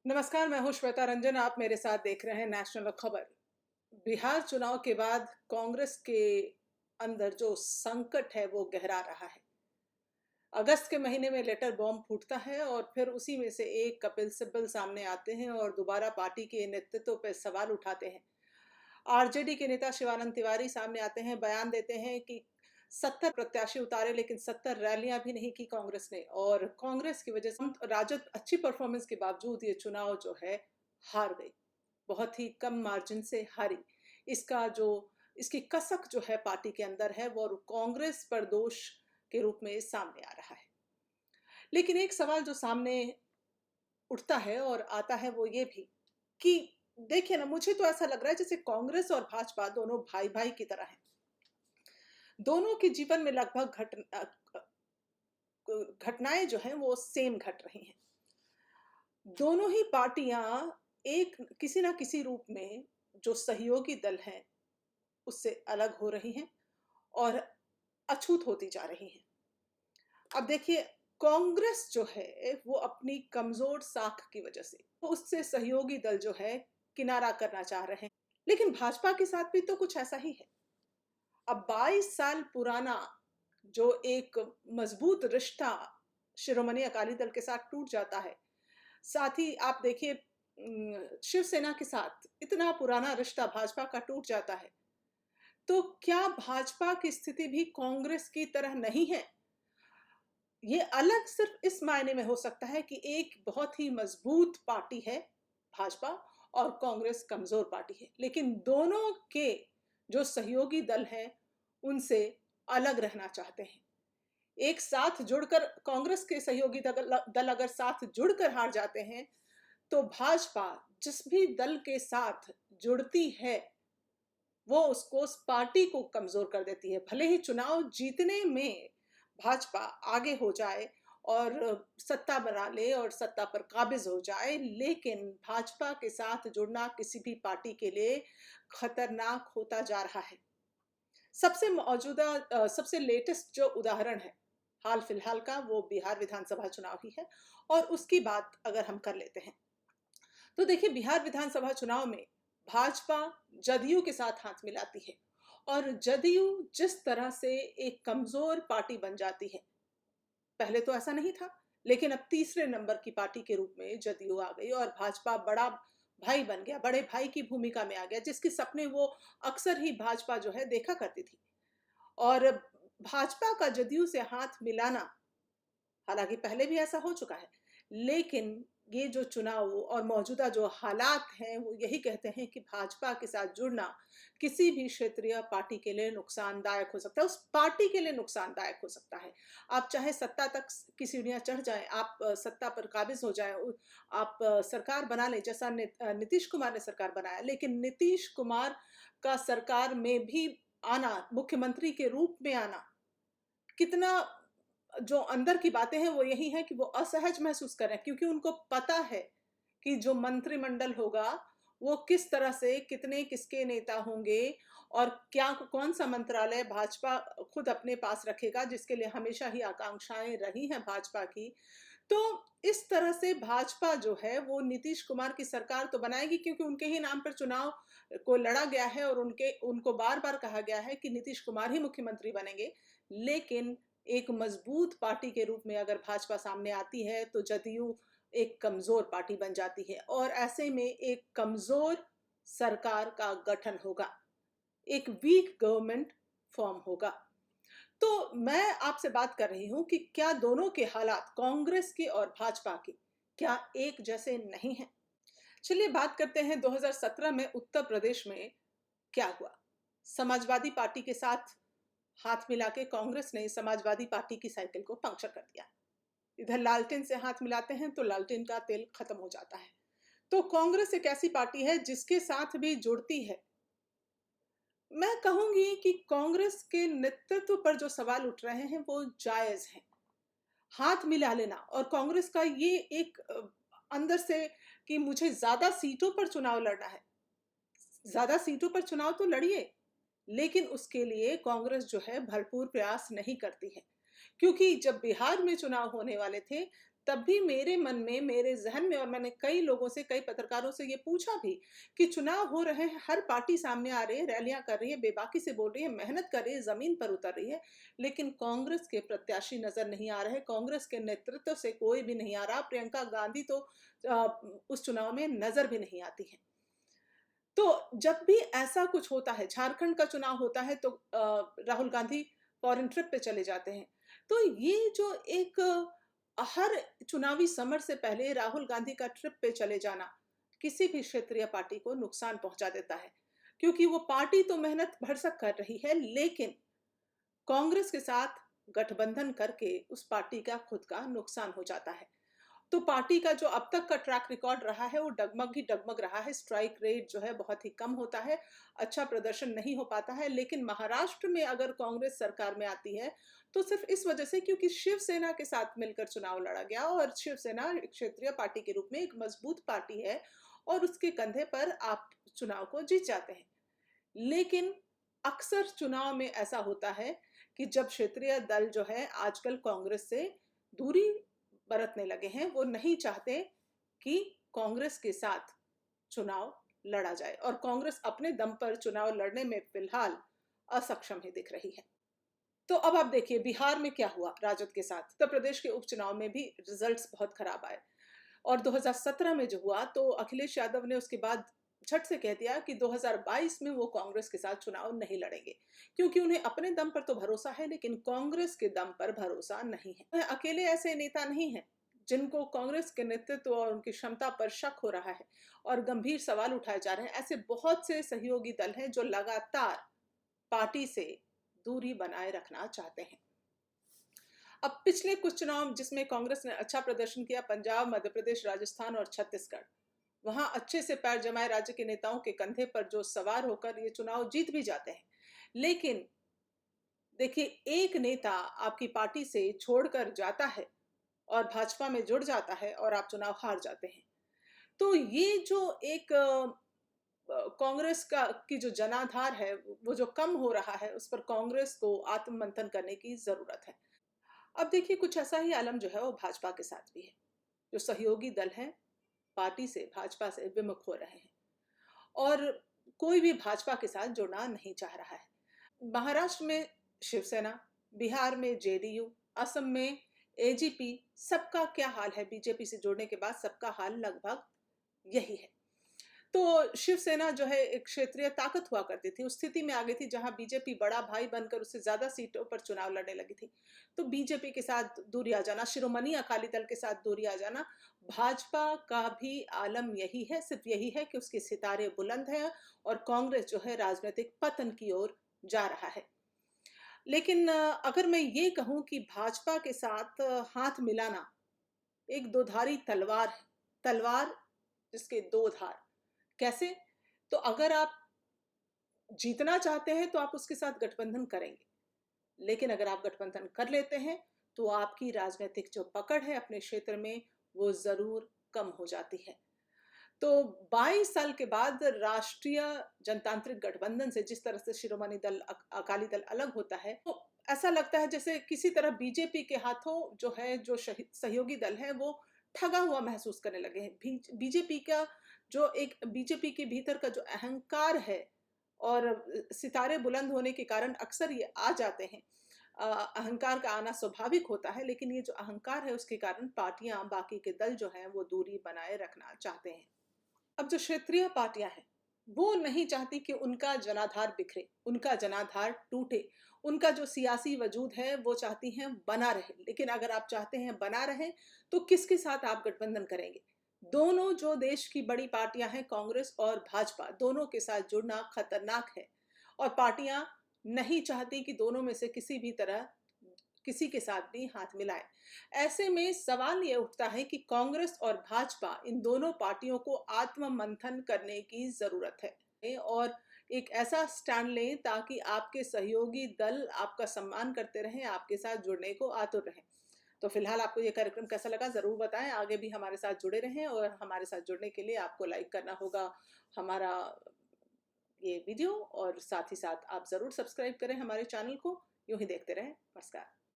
नमस्कार, मैं हूँ श्वेता रंजन। आप मेरे साथ देख रहे हैं नेशनल खबर। बिहार चुनाव के बाद कांग्रेस के अंदर जो संकट है वो गहरा रहा है। अगस्त के महीने में लेटर बॉम्ब फूटता है और फिर उसी में से एक कपिल सिब्बल सामने आते हैं और दोबारा पार्टी के नेतृत्व पर सवाल उठाते हैं। आरजेडी के नेता शिवानंद तिवारी सामने आते हैं, बयान देते हैं कि 70 प्रत्याशी उतारे लेकिन 70 रैलियां भी नहीं की कांग्रेस ने, और कांग्रेस की वजह से राजद अच्छी परफॉर्मेंस के बावजूद ये चुनाव जो है हार गई। बहुत ही कम मार्जिन से हारी। इसका जो इसकी कसक जो है पार्टी के अंदर है वो कांग्रेस पर दोष के रूप में सामने आ रहा है। लेकिन एक सवाल जो सामने उठता है और आता है वो ये भी कि देखिए ना, मुझे तो ऐसा लग रहा है जैसे कांग्रेस और भाजपा दोनों भाई भाई की तरह हैं। दोनों के जीवन में लगभग घटनाएं जो हैं वो सेम घट रही हैं। दोनों ही पार्टियां एक किसी ना किसी रूप में जो सहयोगी दल हैं उससे अलग हो रही हैं और अछूत होती जा रही हैं। अब देखिए, कांग्रेस जो है वो अपनी कमजोर साख की वजह से तो उससे सहयोगी दल जो है किनारा करना चाह रहे हैं। लेकिन भाजपा के साथ भी तो कुछ ऐसा ही है। अब 22 साल पुराना जो एक मजबूत रिश्ता शिरोमणि अकाली दल के साथ टूट जाता है। साथ ही आप देखिए, शिवसेना के साथ इतना पुराना रिश्ता भाजपा का टूट जाता है। तो क्या भाजपा की स्थिति भी कांग्रेस की तरह नहीं है? ये अलग सिर्फ इस मायने में हो सकता है कि एक बहुत ही मजबूत पार्टी है भाजपा और कांग्रेस कमजोर पार्टी है, लेकिन दोनों के जो सहयोगी दल हैं उनसे अलग रहना चाहते हैं। एक साथ जुड़कर कांग्रेस के सहयोगी दल अगर साथ जुड़कर हार जाते हैं तो भाजपा जिस भी दल के साथ जुड़ती है वो उसको उस पार्टी को कमजोर कर देती है। भले ही चुनाव जीतने में भाजपा आगे हो जाए और सत्ता बना ले और सत्ता पर काबिज हो जाए, लेकिन भाजपा के साथ जुड़ना किसी भी पार्टी के लिए खतरनाक होता जा रहा है। सबसे लेटेस्ट जो उदाहरण है हाल फिलहाल का, वो बिहार विधानसभा चुनाव ही है। और उसकी बात अगर हम कर लेते हैं तो देखिए, बिहार विधानसभा चुनाव में भाजपा जदयू के साथ हाथ मिलाती है और जदयू जिस तरह से एक कमजोर पार्टी बन जाती है, पहले तो ऐसा नहीं था, लेकिन अब तीसरे नंबर की पार्टी के रूप में जदयू आ गई और भाजपा बड़ा भाई बन गया, बड़े भाई की भूमिका में आ गया, जिसके सपने वो अक्सर ही भाजपा जो है देखा करती थी। और भाजपा का जदयू से हाथ मिलाना, हालांकि पहले भी ऐसा हो चुका है, लेकिन ये जो चुनाव और मौजूदा जो हालात हैं वो यही कहते हैं कि भाजपा के साथ जुड़ना किसी भी क्षेत्रीय पार्टी के लिए नुकसानदायक हो सकता है, उस पार्टी के लिए नुकसानदायक हो सकता है। आप चाहे सत्ता तक की सीढ़ियां चढ़ जाएं, आप सत्ता पर काबिज हो जाएं, आप सरकार बना लें जैसा नीतीश कुमार ने सरकार बनाया, लेकिन नीतीश कुमार का सरकार में भी आना, मुख्यमंत्री के रूप में आना, कितना जो अंदर की बातें हैं वो यही है कि वो असहज महसूस कर रहे हैं, क्योंकि उनको पता है कि जो मंत्रिमंडल होगा वो किस तरह से, कितने किसके नेता होंगे और क्या कौन सा मंत्रालय भाजपा खुद अपने पास रखेगा, जिसके लिए हमेशा ही आकांक्षाएं रही हैं भाजपा की। तो इस तरह से भाजपा जो है वो नीतीश कुमार की सरकार तो बनाएगी, क्योंकि उनके ही नाम पर चुनाव को लड़ा गया है और उनको बार बार कहा गया है कि नीतीश कुमार ही मुख्यमंत्री बनेंगे। लेकिन एक मजबूत पार्टी के रूप में अगर भाजपा सामने आती है तो जदयू एक कमजोर पार्टी बन जाती है और ऐसे में एक कमजोर सरकार का गठन होगा, एक वीक गवर्नमेंट फॉर्म होगा। तो मैं आपसे बात कर रही हूं कि क्या दोनों के हालात, कांग्रेस के और भाजपा के, क्या एक जैसे नहीं हैं? चलिए बात करते हैं 2017 में उत्तर प्रदेश में क्या हुआ। समाजवादी पार्टी के साथ हाथ मिला के कांग्रेस ने समाजवादी पार्टी की साइकिल को पंक्चर कर दिया। इधर लालटेन से हाथ मिलाते हैं तो लालटेन का तेल खत्म हो जाता है। तो कांग्रेस एक ऐसी पार्टी है जिसके साथ भी जुड़ती है। मैं कहूंगी कि कांग्रेस के नेतृत्व पर जो सवाल उठ रहे हैं वो जायज हैं। हाथ मिला लेना और कांग्रेस का ये एक अंदर से कि मुझे ज्यादा सीटों पर चुनाव लड़ना है, ज्यादा सीटों पर चुनाव तो लड़िए, लेकिन उसके लिए कांग्रेस जो है भरपूर प्रयास नहीं करती है। क्योंकि जब बिहार में चुनाव होने वाले थे तब भी मेरे मन में, मेरे ज़हन में, और मैंने कई लोगों से, कई पत्रकारों से ये पूछा भी कि चुनाव हो रहे हैं, हर पार्टी सामने आ रही है, रैलियाँ कर रही है, बेबाकी से बोल रही है, मेहनत कर रही है, ज़मीन पर उतर रही है, लेकिन कांग्रेस के प्रत्याशी नज़र नहीं आ रहे, कांग्रेस के नेतृत्व से कोई भी नहीं आ रहा। प्रियंका गांधी तो उस चुनाव में नज़र भी नहीं आती हैं। तो जब भी ऐसा कुछ होता है, झारखंड का चुनाव होता है तो राहुल गांधी फॉरेन ट्रिप पे चले जाते हैं। तो ये जो एक हर चुनावी समर से पहले राहुल गांधी का ट्रिप पे चले जाना किसी भी क्षेत्रीय पार्टी को नुकसान पहुंचा देता है, क्योंकि वो पार्टी तो मेहनत भरसक कर रही है, लेकिन कांग्रेस के साथ गठबंधन करके उस पार्टी का खुद का नुकसान हो जाता है। तो पार्टी का जो अब तक का ट्रैक रिकॉर्ड रहा है वो डगमग ही डगमग रहा है। स्ट्राइक रेट जो है बहुत ही कम होता है, अच्छा प्रदर्शन नहीं हो पाता है। लेकिन महाराष्ट्र में अगर कांग्रेस सरकार में आती है तो सिर्फ इस वजह से क्योंकि शिवसेना के साथ मिलकर चुनाव लड़ा गया, और शिवसेना एक क्षेत्रीय पार्टी के रूप में एक मजबूत पार्टी है और उसके कंधे पर आप चुनाव को जीत जाते हैं। लेकिन अक्सर चुनाव में ऐसा होता है कि जब क्षेत्रीय दल जो है आजकल कांग्रेस से दूरी बरतने लगे हैं, वो नहीं चाहते कि कांग्रेस के साथ चुनाव लड़ा जाए, और कांग्रेस अपने दम पर चुनाव लड़ने में फिलहाल असक्षम ही दिख रही है। तो अब आप देखिए बिहार में क्या हुआ राजद के साथ। उत्तर प्रदेश के उपचुनाव में भी रिजल्ट्स बहुत खराब आए, और 2017 में जो हुआ तो अखिलेश यादव ने उसके बाद झट से कह दिया कि 2022 में वो कांग्रेस के साथ चुनाव नहीं लड़ेंगे, क्योंकि उन्हें अपने दम पर तो भरोसा है लेकिन कांग्रेस के दम पर भरोसा नहीं है। वह अकेले ऐसे नेता नहीं हैं जिनको कांग्रेस के नेतृत्व और उनकी क्षमता पर शक हो रहा है और गंभीर सवाल उठाए जा रहे हैं। ऐसे बहुत से सहयोगी दल हैं जो लगातार पार्टी से दूरी बनाए रखना चाहते हैं। अब पिछले कुछ चुनाव जिसमें कांग्रेस ने अच्छा प्रदर्शन किया, पंजाब, मध्य प्रदेश, राजस्थान और छत्तीसगढ़, वहां अच्छे से पैर जमाए राज्य के नेताओं के कंधे पर जो सवार होकर ये चुनाव जीत भी जाते हैं। लेकिन देखिए, एक नेता आपकी पार्टी से छोड़कर जाता है और भाजपा में जुड़ जाता है और आप चुनाव हार जाते हैं। तो ये जो एक कांग्रेस का की जो जनाधार है वो जो कम हो रहा है, उस पर कांग्रेस को आत्ममंथन करने की जरूरत है। अब देखिए, कुछ ऐसा ही आलम जो है वो भाजपा के साथ भी है। जो सहयोगी दल हैं पार्टी से, भाजपा से विमुख हो रहे हैं और कोई भी भाजपा के साथ जुड़ना नहीं चाह रहा है। महाराष्ट्र में शिवसेना, बिहार में जेडीयू, असम में एजीपी, सबका क्या हाल है? बीजेपी से जुड़ने के बाद सबका हाल लगभग यही है। तो शिवसेना जो है एक क्षेत्रीय ताकत हुआ करती थी, उस स्थिति में आ गई थी जहां बीजेपी बड़ा भाई बनकर उससे ज्यादा सीटों पर चुनाव लड़ने लगी थी। तो बीजेपी के साथ दूरी आ जाना, शिरोमणि अकाली दल के साथ दूरी आ जाना, भाजपा का भी आलम यही है। सिर्फ यही है कि उसके सितारे बुलंद हैं और कांग्रेस जो है राजनीतिक पतन की ओर जा रहा है। लेकिन अगर मैं ये कहूं कि भाजपा के साथ हाथ मिलाना एक दोधारी तलवार है, तलवार जिसके दो धार। कैसे? तो अगर आप जीतना चाहते हैं तो आप उसके साथ गठबंधन करेंगे, लेकिन अगर आप गठबंधन कर लेते हैं तो आपकी राजनीतिक जो पकड़ है अपने क्षेत्र में वो जरूर कम हो जाती है। तो 22 साल के बाद राष्ट्रीय जनतांत्रिक गठबंधन से जिस तरह से शिरोमणि दल अकाली दल अलग होता है, तो ऐसा लगता है जैसे किसी तरह बीजेपी के हाथों जो है जो सहयोगी दल है वो ठगा हुआ महसूस करने लगे हैं। बीजेपी का जो एक बीजेपी के भीतर का जो अहंकार है और सितारे बुलंद होने के कारण अक्सर ये आ जाते हैं। अहंकार का आना स्वाभाविक होता है, लेकिन ये जो अहंकार है उसके कारण पार्टियां, बाकी के दल जो हैं वो दूरी बनाए रखना चाहते हैं। अब जो क्षेत्रीय पार्टियां हैं वो नहीं चाहती कि उनका जनाधार बिखरे, उनका जनाधार टूटे। उनका जो सियासी वजूद है वो चाहती हैं बना रहे। लेकिन अगर आप चाहते हैं बना रहे तो किसके साथ आप गठबंधन करेंगे? दोनों जो देश की बड़ी पार्टियां हैं, कांग्रेस और भाजपा, दोनों के साथ जुड़ना खतरनाक है और पार्टियां नहीं चाहती कि दोनों में से किसी भी तरह किसी के साथ भी हाथ मिलाए। ऐसे में सवाल ये उठता है कि कांग्रेस और भाजपा, इन दोनों पार्टियों को आत्म मंथन करने की जरूरत है और एक ऐसा स्टैंड लें ताकि आपके सहयोगी दल आपका सम्मान करते रहें, आपके साथ जुड़ने को आतुर रहें। तो फिलहाल आपको ये कार्यक्रम कैसा लगा जरूर बताएं। आगे भी हमारे साथ जुड़े रहें और हमारे साथ जुड़ने के लिए आपको लाइक करना होगा हमारा ये वीडियो, और साथ ही साथ आप जरूर सब्सक्राइब करें हमारे चैनल को। यूं ही देखते रहें। नमस्कार।